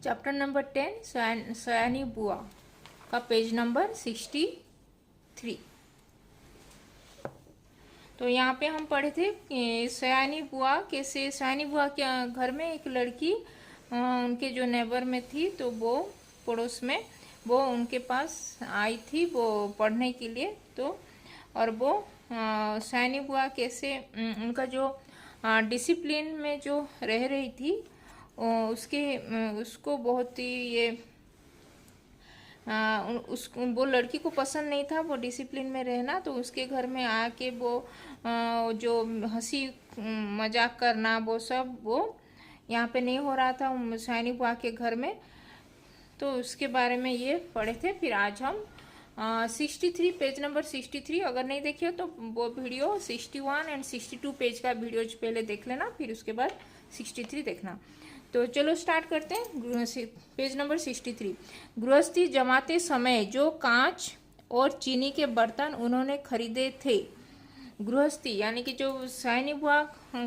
Chapter number 10 सयानी बुआ का page number 63। तो यहाँ पे हम पढ़े थे कि सयानी बुआ कैसे, सयानी बुआ के घर में एक लड़की उनके जो नेबर में थी, तो वो पड़ोस में वो उनके पास आई थी वो पढ़ने के लिए। तो और वो सयानी बुआ कैसे उनका जो डिसिप्लिन में जो रह रही थी उसको बहुत ही ये वो लड़की को पसंद नहीं था वो डिसिप्लिन में रहना। तो उसके घर में आके वो जो हंसी मजाक करना वो सब वो यहाँ पे नहीं हो रहा था सयानी बुआ के घर में। तो उसके बारे में ये पढ़े थे। फिर आज हम 63 पेज नंबर 63, अगर नहीं देखिए तो वो वीडियो 61 एंड 62 पेज का वीडियो पहले देख लेना, फिर उसके बाद 63 देखना। तो चलो स्टार्ट करते हैं। Page number 63। गृहस्थी जमाते समय जो कांच और चीनी के बर्तन उन्होंने खरीदे थे, गृहस्थी यानी कि जो सयानी बुआ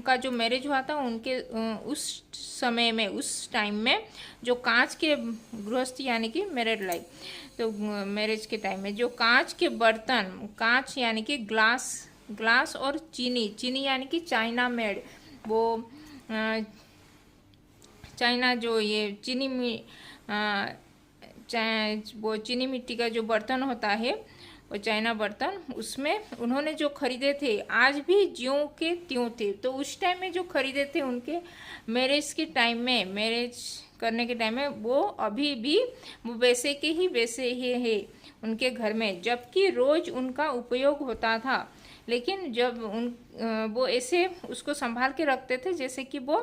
का जो मैरिज हुआ था उनके उस समय में, उस टाइम में जो कांच के गृहस्थी यानी कि मैरिड लाइफ, तो मैरिज के टाइम में जो कांच के बर्तन, कांच यानी कि ग्लास और चीनी यानी कि चाइना मेड, वो चाइना जो ये वो चीनी मिट्टी का जो बर्तन होता है वो चाइना बर्तन, उसमें उन्होंने जो खरीदे थे आज भी ज्यों के त्यों थे। तो उस टाइम में जो खरीदे थे उनके मैरिज के टाइम में, मैरिज करने के टाइम में, वो अभी भी वो वैसे ही है उनके घर में, जबकि रोज उनका उपयोग होता था। लेकिन जब वो ऐसे उसको संभाल के रखते थे जैसे कि वो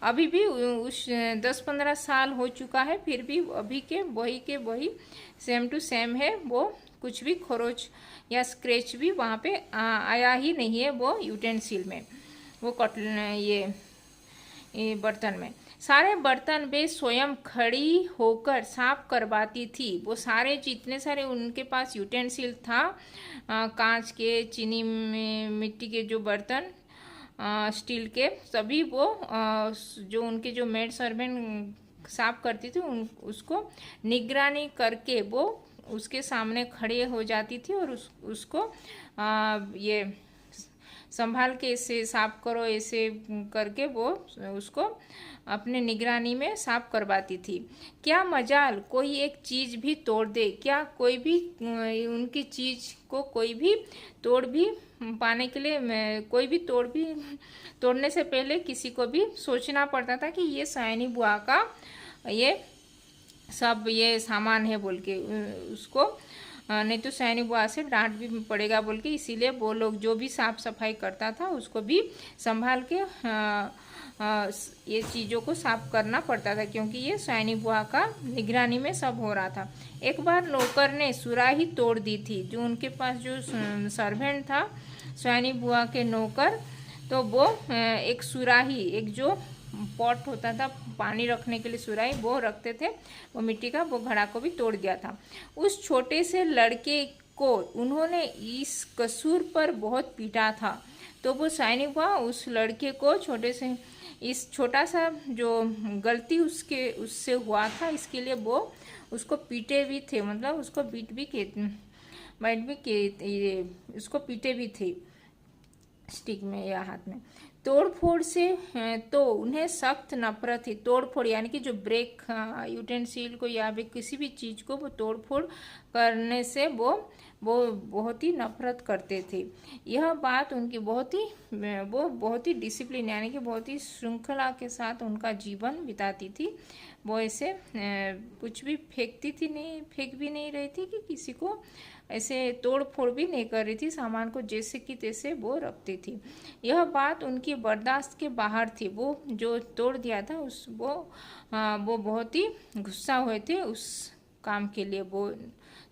अभी भी उस 10-15 साल हो चुका है, फिर भी अभी के वही सेम टू सेम है। वो कुछ भी खरोच या स्क्रैच भी वहाँ पे आया ही नहीं है वो यूटेंसिल में, वो ये बर्तन में। सारे बर्तन वे स्वयं खड़ी होकर साफ करवाती थी। वो सारे जितने सारे उनके पास यूटेंसिल था, कांच के, चीनी मिट्टी के जो बर्तन, स्टील के, सभी वो जो उनके जो मेड सर्वेंट साफ करती थी उसको निगरानी करके वो उसके सामने खड़े हो जाती थी और उसको ये संभाल के ऐसे साफ करो, ऐसे करके वो उसको अपने निगरानी में साफ करवाती थी। क्या मजाल कोई एक चीज़ भी तोड़ दे, क्या कोई भी उनकी चीज़ को कोई भी तोड़ भी पाने के लिए कोई भी तोड़ने से पहले किसी को भी सोचना पड़ता था कि ये सयानी बुआ का ये सब ये सामान है बोल के, उसको नहीं तो सयानी बुआ से डांट भी पड़ेगा बोल के, इसीलिए वो लोग जो भी साफ सफाई करता था उसको भी संभाल के ये चीज़ों को साफ करना पड़ता था, क्योंकि ये सयानी बुआ का निगरानी में सब हो रहा था। एक बार नौकर ने सुराही तोड़ दी थी, जो उनके पास जो सर्वेंट था सयानी बुआ के नौकर, तो वो एक सुराही, एक जो पॉट होता था पानी रखने के लिए सुराही, वो रखते थे, वो मिट्टी का, वो घड़ा को भी तोड़ दिया था। उस छोटे से लड़के को उन्होंने इस कसूर पर बहुत पीटा था। तो वो सयानी बुआ उस लड़के को छोटे से इस छोटा सा जो गलती उससे हुआ था इसके लिए वो उसको पीटे भी थे, मतलब उसको बीट भी के उसको पीटे भी थे स्टिक में या हाथ में। तोड़फोड़ से तो उन्हें सख्त नफरत थी। तोड़फोड़ यानी कि जो ब्रेक यूटेंसिल को या भी किसी भी चीज़ को वो तोड़फोड़ करने से वो बहुत ही नफरत करते थे। यह बात उनकी वो बहुत ही डिसिप्लिन यानी कि बहुत ही श्रृंखला के साथ उनका जीवन बिताती थी। वो ऐसे कुछ भी फेंक भी नहीं रही थी कि किसी को ऐसे तोड़ फोड़ भी नहीं कर रही थी, सामान को जैसे कि तैसे वो रखती थी। यह बात उनकी बर्दाश्त के बाहर थी। वो जो तोड़ दिया था वो बहुत ही गुस्सा हुए थे उस काम के लिए, वो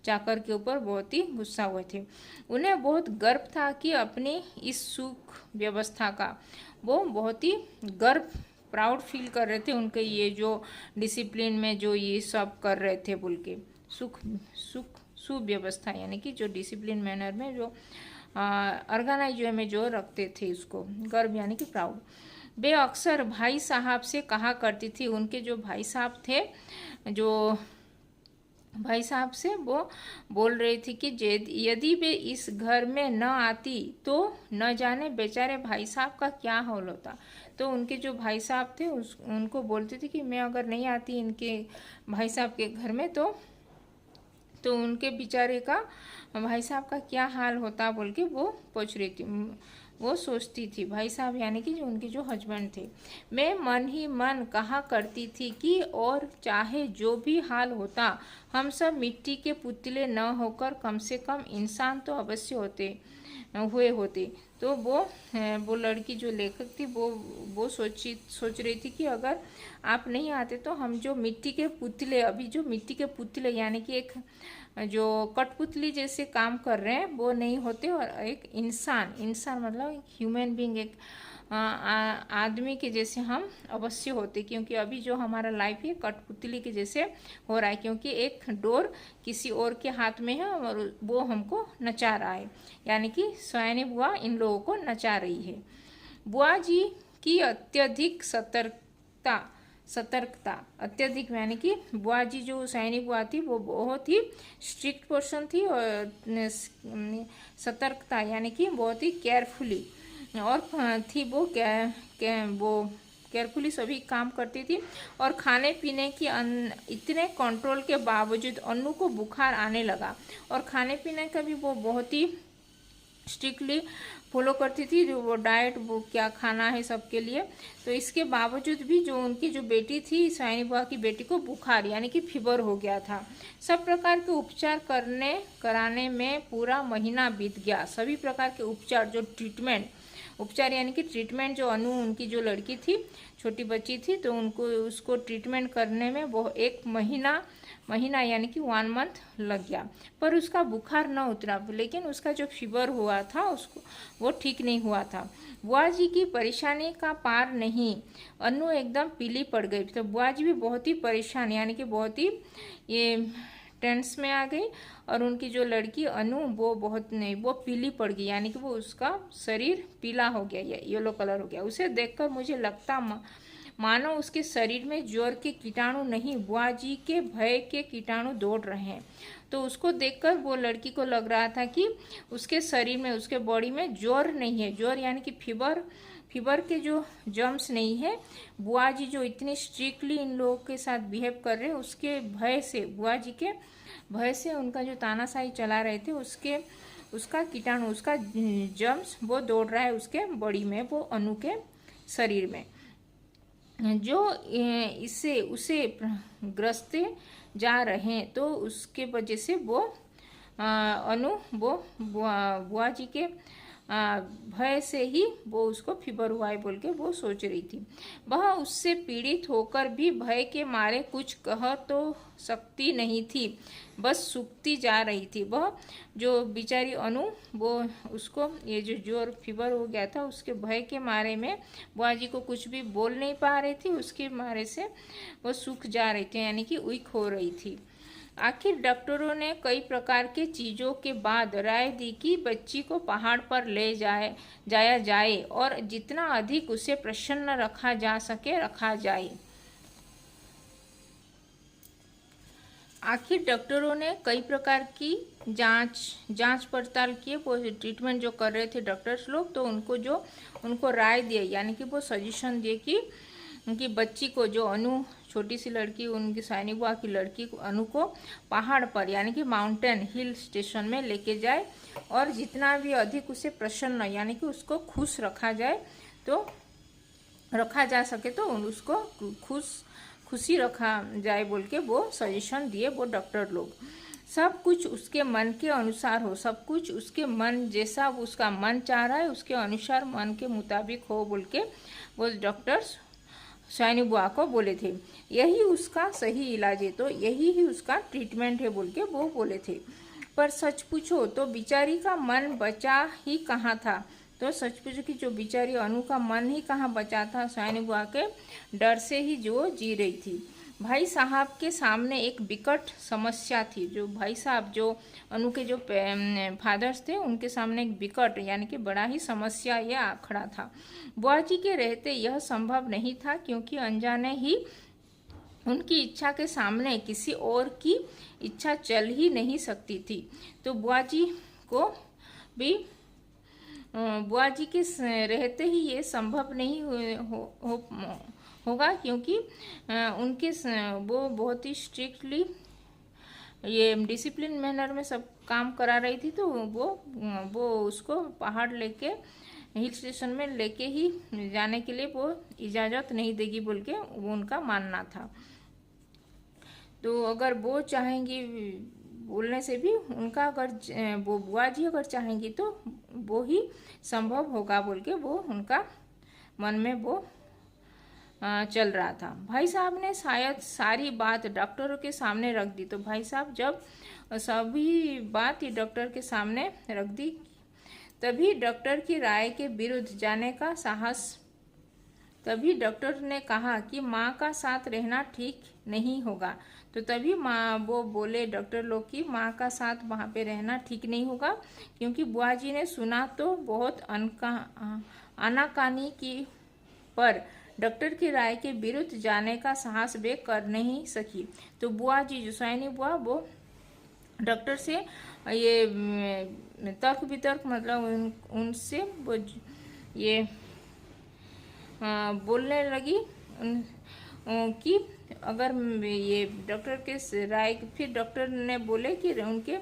चाकर के ऊपर बहुत ही गुस्सा हुए थे। उन्हें बहुत गर्व था कि अपनी इस सुख व्यवस्था का, वो बहुत ही गर्व प्राउड फील कर रहे थे उनके ये जो डिसिप्लिन में जो ये सब कर रहे थे बोल के। सुव्यवस्था यानी कि जो डिसिप्लिन मैनर में जो ऑर्गेनाइज वे में जो रखते थे उसको, गर्व यानी कि प्राउड। वे अक्सर भाई साहब से कहा करती थी। उनके जो भाई साहब थे, जो भाई साहब से वो बोल रही थी कि यदि वे इस घर में न आती तो न जाने बेचारे भाई साहब का क्या हाल होता। तो उनके जो भाई साहब थे उनको बोलती थी कि मैं अगर नहीं आती इनके भाई साहब के घर में तो उनके बेचारे का भाई साहब का क्या हाल होता बोल के वो पूछ रही थी, वो सोचती थी। भाई साहब यानी कि जो उनके जो हस्बैंड थे। मैं मन ही मन कहा करती थी कि और चाहे जो भी हाल होता हम सब मिट्टी के पुतले न होकर कम से कम इंसान तो अवश्य होते। तो वो लड़की जो लेखक थी वो सोच रही थी कि अगर आप नहीं आते तो हम जो मिट्टी के पुतले, अभी जो मिट्टी के पुतले यानी कि एक जो कठपुतली जैसे काम कर रहे हैं वो नहीं होते, और एक इंसान मतलब एक ह्यूमन बीइंग, एक आदमी के जैसे हम अवश्य होते। क्योंकि अभी जो हमारा लाइफ है कठपुतली के जैसे हो रहा है, क्योंकि एक डोर किसी और के हाथ में है और वो हमको नचा रहा है, यानी कि सयानी बुआ इन लोगों को नचा रही है। बुआ जी की अत्यधिक सतर्कता अत्यधिक यानी कि बुआ जी जो सयानी बुआ थी वो बहुत ही स्ट्रिक्ट पर्सन थी, और सतर्कता यानी कि बहुत ही केयरफुली और थी। वो केयरफुली सभी काम करती थी। और खाने पीने की इतने कंट्रोल के बावजूद अन्नू को बुखार आने लगा, और खाने पीने का भी वो बहुत ही स्ट्रिक्टली फॉलो करती थी, जो वो डाइट वो क्या खाना है सबके लिए। तो इसके बावजूद भी जो उनकी जो बेटी थी सयानी बुआ की बेटी को बुखार यानी कि फीवर हो गया था। सब प्रकार के उपचार कराने में पूरा महीना बीत गया। सभी प्रकार के उपचार जो उपचार यानी कि ट्रीटमेंट जो अनु उनकी जो लड़की थी, छोटी बच्ची थी, तो उसको ट्रीटमेंट करने में वो एक महीना यानी कि 1 मंथ लग गया, पर उसका बुखार न उतरा। लेकिन उसका जो फीवर हुआ था उसको वो ठीक नहीं हुआ था। बुआ जी की परेशानी का पार नहीं, अनु एकदम पीली पड़ गई। तो बुआ जी भी बहुत ही परेशान यानी कि बहुत ही ये टेंस में आ गई, और उनकी जो लड़की अनु वो पीली पड़ गई, यानी कि वो उसका शरीर पीला हो गया, येलो कलर हो गया। उसे देखकर मुझे लगता मानो उसके शरीर में ज्वर के कीटाणु नहीं, बुआ जी के भय के कीटाणु दौड़ रहे हैं। तो उसको देखकर वो लड़की को लग रहा था कि उसके शरीर में, उसके बॉडी में ज्वर नहीं है, ज्वर यानी कि फीवर के जो जर्म्स नहीं है। बुआ जी जो इतनी स्ट्रिक्टली इन लोगों के साथ बिहेव कर रहे हैं, उसके भय से, बुआ जी के भय से उनका जो तानाशाही चला रहे थे उसका कीटाणु, उसका जर्म्स वो दौड़ रहा है उसके बॉडी में, वो अनु के शरीर में, जो उसे ग्रसते जा रहे हैं। तो उसके वजह से वो अनु वो बुआ जी के भय से ही वो उसको फीवर हुआ है बोल के वो सोच रही थी। वह उससे पीड़ित होकर भी भय के मारे कुछ कह तो सकती नहीं थी, बस सूखती जा रही थी। वह जो बेचारी अनु वो उसको ये जो ज्वर फीवर हो गया था उसके भय के मारे में बुआ जी को कुछ भी बोल नहीं पा रही थी, उसके मारे से वो सूख जा रही थी यानी कि वीक हो रही थी। आखिर डॉक्टरों ने कई प्रकार के चीज़ों के बाद राय दी कि बच्ची को पहाड़ पर ले जाया जाए और जितना अधिक उसे प्रसन्न रखा जा सके रखा जाए। आखिर डॉक्टरों ने कई प्रकार की जांच पड़ताल किए, वो ट्रीटमेंट जो कर रहे थे डॉक्टर्स लोग, तो उनको राय दिए यानी कि वो सजेशन दिए कि उनकी बच्ची को, जो अनु छोटी सी लड़की, उनकी सयानी बुआ की लड़की अनु को पहाड़ पर यानी कि माउंटेन हिल स्टेशन में लेके जाए, और जितना भी अधिक उसे प्रसन्न यानी कि उसको खुश रखा जा सके तो उसको खुशी रखा जाए बोल के वो सजेशन दिए वो डॉक्टर लोग। सब कुछ उसके मन के अनुसार हो, सब कुछ उसके मन जैसा उसका मन चाह रहा है उसके अनुसार मन के मुताबिक हो बोल के वो डॉक्टर्स सयानी बुआ को बोले थे। यही उसका सही इलाज है, तो यही ही उसका ट्रीटमेंट है बोल के वो बोले थे। पर सच पूछो तो बिचारी का मन बचा ही कहाँ था। तो सच पूछो कि जो बिचारी अनु का मन ही कहाँ बचा था, सयानी बुआ के डर से ही जो जी रही थी। भाई साहब के सामने एक विकट समस्या थी। जो भाई साहब जो अनु के जो फादर्स थे उनके सामने एक विकट यानी कि बड़ा ही समस्या यह आ खड़ा था। बुआ जी के रहते यह संभव नहीं था, क्योंकि अनजाने ही उनकी इच्छा के सामने किसी और की इच्छा चल ही नहीं सकती थी। तो बुआ जी को भी बुआ जी के रहते ही ये संभव नहीं होगा, क्योंकि उनके वो बहुत ही स्ट्रिक्टली ये डिसिप्लिन मैनर में सब काम करा रही थी। तो वो उसको पहाड़ लेके हिल स्टेशन में लेके ही जाने के लिए वो इजाज़त नहीं देगी बोल के वो उनका मानना था। तो अगर वो चाहेंगी बोलने से भी उनका, अगर वो बुआ जी अगर चाहेंगी तो वो ही संभव होगा बोल के वो उनका मन में वो चल रहा था। भाई साहब ने शायद सारी बात डॉक्टरों के सामने रख दी। तो भाई साहब जब सभी बात ही डॉक्टर के सामने रख दी, तभी डॉक्टर की राय के विरुद्ध जाने का साहस, तभी डॉक्टर ने कहा कि माँ का साथ रहना ठीक नहीं होगा। तो तभी माँ वो बोले डॉक्टर लोग की माँ का साथ वहाँ पे रहना ठीक नहीं होगा, क्योंकि बुआ जी ने सुना तो बहुत आनाकानी की, पर डॉक्टर की राय के विरुद्ध जाने का साहस वे कर नहीं सकी। तो बुआ जी जो सयानी बुआ वो डॉक्टर से ये तर्क वितर्क मतलब उनसे वो ये बोलने लगी कि अगर ये डॉक्टर के राय, फिर डॉक्टर ने बोले कि उनके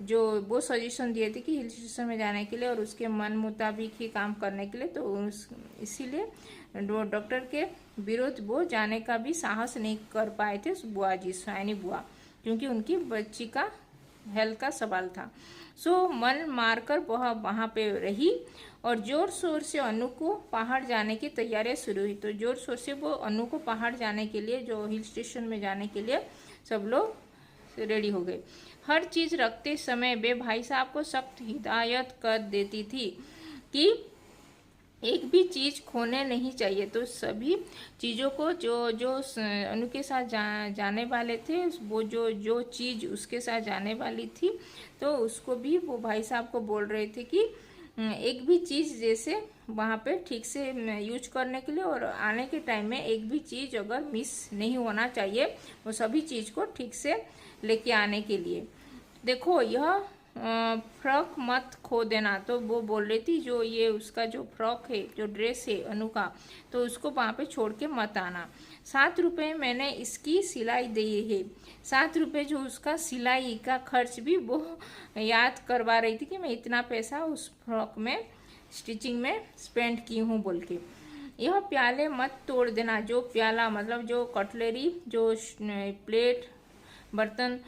जो वो सजेशन दिए थे कि हिल स्टेशन में जाने के लिए और उसके मन मुताबिक ही काम करने के लिए, तो इसीलिए डॉक्टर के विरुद्ध वो जाने का भी साहस नहीं कर पाए थे बुआ जी, सयानी बुआ, क्योंकि उनकी बच्ची का हेल्थ का सवाल था। सो मन मारकर वह वहाँ पे रही और जोर शोर से अनु को पहाड़ जाने की तैयारियां शुरू हुई। तो जोर शोर से वो अनु को पहाड़ जाने के लिए, जो हिल स्टेशन में जाने के लिए सब लोग रेडी हो गए। हर चीज़ रखते समय वे भाई साहब को सख्त हिदायत कर देती थी कि एक भी चीज़ खोने नहीं चाहिए। तो सभी चीज़ों को जो जो अनु के साथ जाने वाले थे, वो जो चीज़ उसके साथ जाने वाली थी, तो उसको भी वो भाई साहब को बोल रहे थे कि एक भी चीज़ जैसे वहाँ पे ठीक से यूज करने के लिए और आने के टाइम में एक भी चीज़ अगर मिस नहीं होना चाहिए, वो सभी चीज़ को ठीक से लेके आने के लिए। देखो यह फ्रॉक मत खो देना। तो वो बोल रही थी जो ये उसका जो फ्रॉक है, जो ड्रेस है अनु का, तो उसको वहाँ पे छोड़ के मत आना। 7 रुपये मैंने इसकी सिलाई दी है। 7 रुपये जो उसका सिलाई का खर्च भी वो याद करवा रही थी कि मैं इतना पैसा उस फ्रॉक में स्टिचिंग में स्पेंड की हूँ बोल के। यह प्याले मत तोड़ देना। जो प्याला मतलब जो कटलरी, जो प्लेट, बर्तन,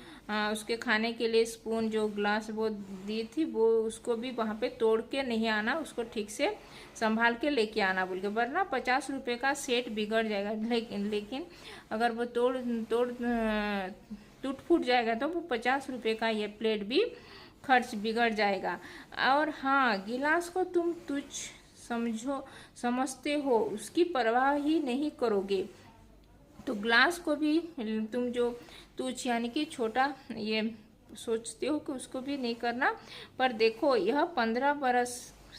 उसके खाने के लिए स्पून, जो ग्लास वो दी थी, वो उसको भी वहाँ पे तोड़ के नहीं आना, उसको ठीक से संभाल के लेके आना बोल के, वरना 50 रुपये का सेट बिगड़ जाएगा। लेकिन अगर वो टूट फूट जाएगा तो वो 50 रुपये का ये प्लेट भी खर्च बिगड़ जाएगा। और हाँ, गिलास को तुम तुच्छ समझते हो, उसकी परवाह ही नहीं करोगे, तो ग्लास को भी तुम जो तुच्छ यानी कि छोटा ये सोचते हो कि उसको भी नहीं करना। पर देखो यह 15 बरस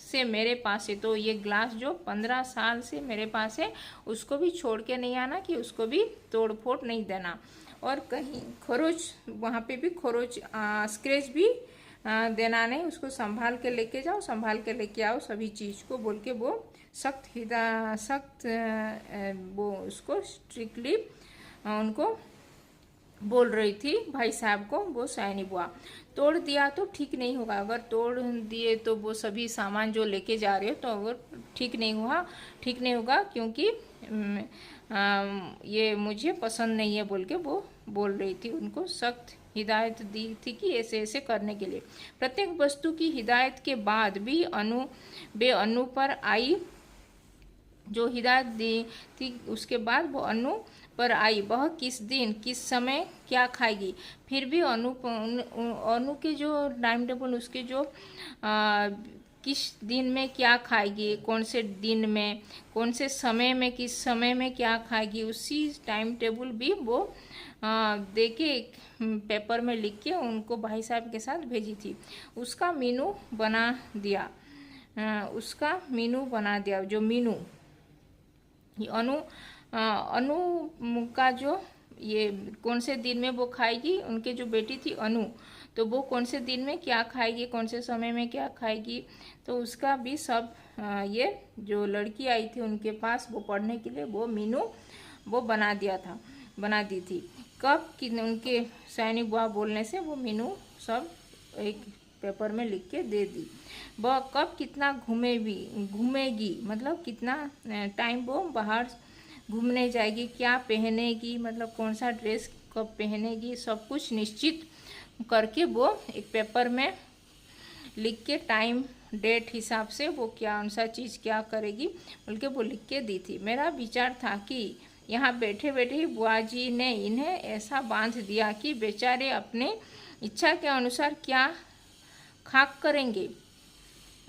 से मेरे पास है, तो ये ग्लास जो 15 साल से मेरे पास है, उसको भी छोड़ के नहीं आना कि उसको भी तोड़ फोड़ नहीं देना। और कहीं खरोच, वहाँ पे भी खरोच स्क्रैच भी देना नहीं, उसको संभाल के लेके जाओ, संभाल के लेके आओ सभी चीज़ को बोल के वो सख्त वो उसको स्ट्रिक्टली उनको बोल रही थी भाई साहब को, वो सयानी बुआ। तोड़ दिया तो ठीक नहीं होगा, अगर तोड़ दिए तो वो सभी सामान जो लेके जा रहे हो तो अगर ठीक नहीं होगा, क्योंकि ये मुझे पसंद नहीं है बोल के वो बोल रही थी। उनको सख्त हिदायत दी थी कि ऐसे ऐसे करने के लिए। प्रत्येक वस्तु की हिदायत के बाद भी अनु पर आई, जो हिदायत दी थी उसके बाद वो अनु पर आई, वह किस दिन किस समय क्या खाएगी। फिर भी अनु के जो टाइम टेबल, उसके जो किस दिन में क्या खाएगी, कौन से दिन में, कौन से समय में, किस समय में क्या खाएगी, उसी टाइम टेबल भी वो दे के पेपर में लिख के उनको भाई साहब के साथ भेजी थी। उसका मीनू बना दिया, उसका मीनू बना दिया। जो मीनू अनु अनु का जो ये कौन से दिन में वो खाएगी, उनके जो बेटी थी अनु, तो वो कौन से दिन में क्या खाएगी, कौन से समय में क्या खाएगी, तो उसका भी सब ये जो लड़की आई थी उनके पास वो पढ़ने के लिए वो मीनू वो बना दी थी। कब कि उनके सैनिक बुआ बोलने से वो मीनू सब एक पेपर में लिख के दे दी। वह कब कितना घूमेगी मतलब कितना टाइम वो बाहर घूमने जाएगी, क्या पहनेगी, मतलब कौन सा ड्रेस कब पहनेगी, सब कुछ निश्चित करके वो एक पेपर में लिख के टाइम डेट हिसाब से वो क्या कौन सा चीज़ क्या करेगी बोल के वो लिख के दी थी। मेरा विचार था कि यहाँ बैठे बैठे ही बुआ जी ने इन्हें ऐसा बांध दिया कि बेचारे अपने इच्छा के अनुसार क्या खाक करेंगे।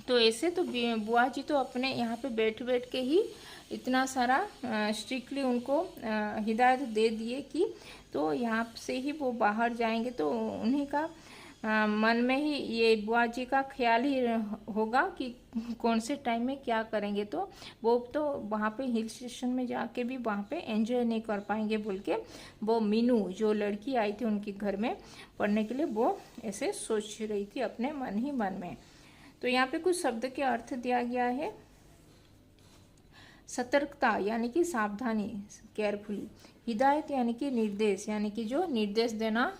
तो ऐसे तो बुआ जी तो अपने यहाँ पे बैठ बैठ के ही इतना सारा स्ट्रिक्टली उनको हिदायत दे दिए कि तो यहाँ से ही वो बाहर जाएंगे तो उन्हीं का मन में ही ये बुआ जी का ख्याल ही होगा कि कौन से टाइम में क्या करेंगे। तो वो तो वहाँ पे हिल स्टेशन में जाके भी वहाँ पे एंजॉय नहीं कर पाएंगे बोल के वो मीनू जो लड़की आई थी उनके घर में पढ़ने के लिए वो ऐसे सोच रही थी अपने मन ही मन में। तो यहाँ पे कुछ शब्द के अर्थ दिया गया है। सतर्कता यानी कि सावधानी, केयरफुली। हिदायत यानी कि निर्देश, यानी कि जो निर्देश देना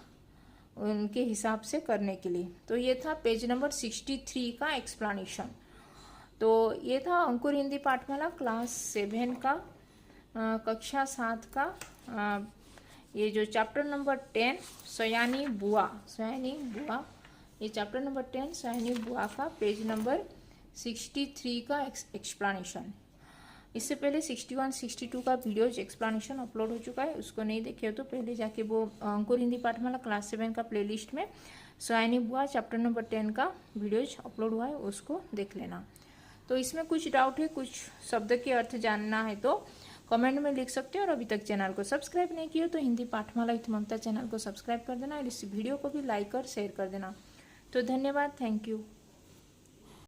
उनके हिसाब से करने के लिए। तो ये था पेज नंबर 63 का एक्सप्लेनेशन। तो ये था अंकुर हिंदी पाठमाला क्लास 7 का कक्षा 7 का ये जो चैप्टर नंबर 10 सयानी बुआ, ये चैप्टर नंबर 10 सयानी बुआ का पेज नंबर 63 का एक्सप्लेनेशन। इससे पहले 61, 62 का वीडियोज एक्सप्लेनेशन अपलोड हो चुका है, उसको नहीं देखे हो तो पहले जाके वो अंकुर हिंदी पाठमाला क्लास 7 का प्लेलिस्ट में सयानी बुआ चैप्टर नंबर 10 का वीडियोज अपलोड हुआ है, उसको देख लेना। तो इसमें कुछ डाउट है, कुछ शब्द के अर्थ जानना है तो कमेंट में लिख सकते हो। और अभी तक चैनल को सब्सक्राइब नहीं किया तो हिंदी पाठमाला विथ ममता चैनल को सब्सक्राइब कर देना और इस वीडियो को भी लाइक और शेयर कर देना। तो धन्यवाद, थैंक यू।